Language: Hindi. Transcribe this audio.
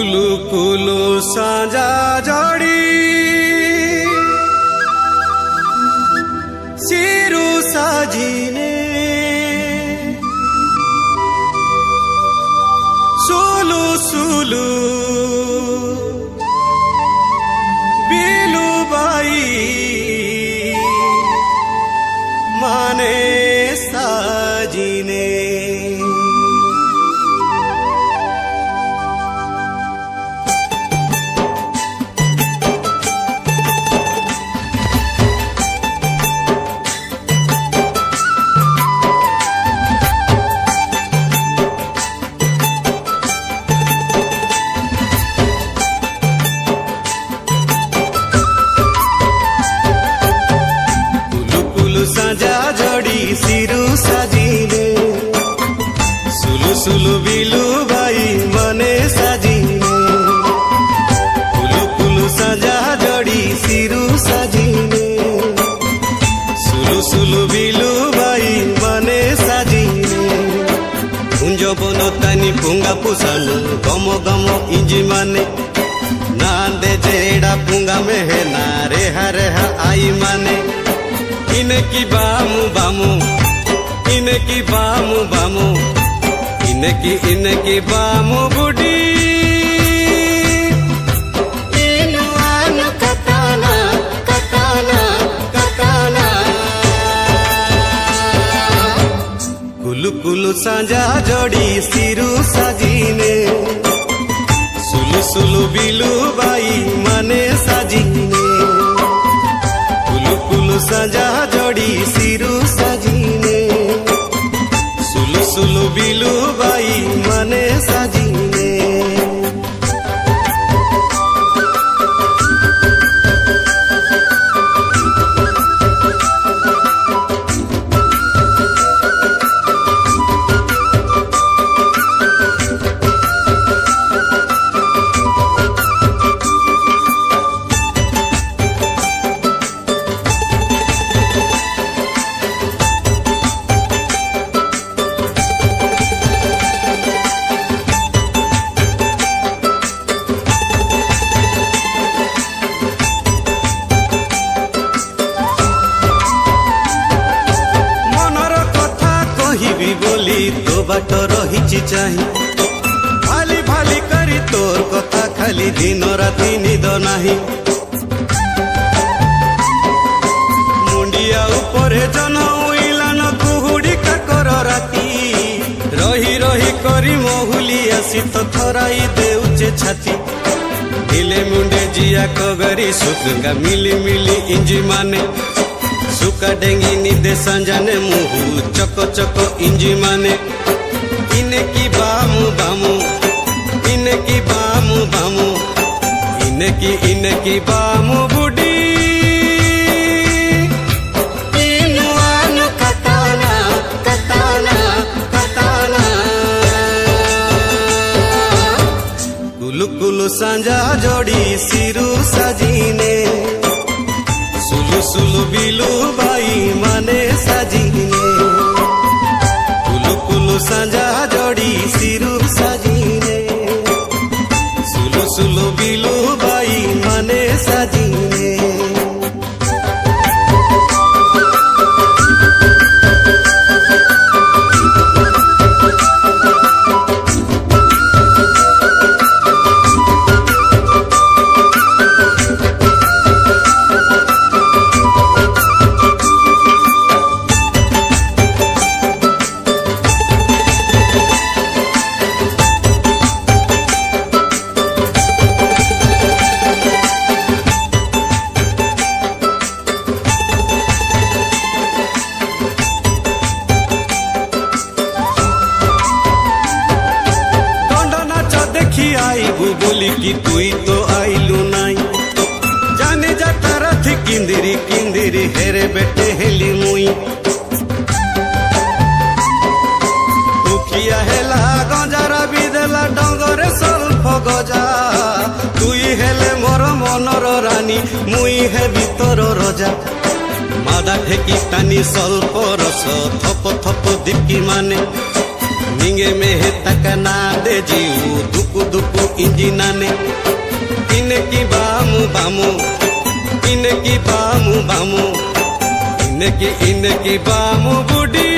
कुलु कुलु साजा जोड़ी सिरु साजिने सुलु सुलु बिलु बाई माने साजिने साजा जोड़ी सिरु साजिने सुलु सुलु बिलु बाई मने साजिने कुलु कुलु साजा जोड़ी सिरु साजिने सुलु सुलु बिलु बाई मने साजिने कुंज बन तानी पुंगा पुसानु गम गम इंजी माने नांदे जेड़ा पुंगा में है ना रेहा रेहा आई माने इनकी बामु बामु इनकी बामु बामु इनकी बामु बुडी इनुआनु कताना कताना कताना कुलु कुलु साजा जोड़ी सिरु साजिने सुलु सुलु बिलु बाई माने साजिने कुलु साजा जोड़ी सिरु साजिने सुलु सुलु बिलु बाई माने साजिने तो बाट रही चाही भाली भाली करी तोर कथा खाली दिन राति निद नाही मुंडिया उपरे जन उइलान कुहुड़ी काकर राती रही रही करी महुलिया शीत थराई देउचे छाती हिले मुंडे जिया कगरी सुखंगा मिली मिली इंजी माने सुका डेंगी निदे संजाने मुहु चको चको इंजी माने इनकी बामु बामु इनकी बामु बामु इनकी बामु बुडी इनुआनु कताना कताना कताना कुलु कुलु सांजा जोड़ी सिरु साजिने सुलु सुलु बिलु बाई माने साजिने कुलु कुलु साजा जोड़ी सिरु साजिने सुलु सुलु बिलु बाई माने साजिने बोली कि तुई तो आइलु नाई जाने जाता रथ की କିନ୍ଦିରି କିନ୍ଦିରି ହେରେ ବେଟେ ହେଲି ମୁଇଁ ଦୁଃଖିଆ ହେଲା ଗଞ୍ଜାର ବି ଦେଲା ଡଙ୍ଗରେ ସଲ୍ଫ ଗଜା ତୁଇ ହେଲେ ମୋର ମନର ରାନୀ ମୁଇଁ ହେବି ତୋର ରଜା ମାଦା ঠেকি টানি স্বল্প রস থপ থপ দিকি মানে নিঙে মেহে তাকা না দে জিউ দুকু দুকু ইঞ্জিনানে ইনে কি বামু বামু ইনে কি বামু বামু ইনে কি বামু বুড়ি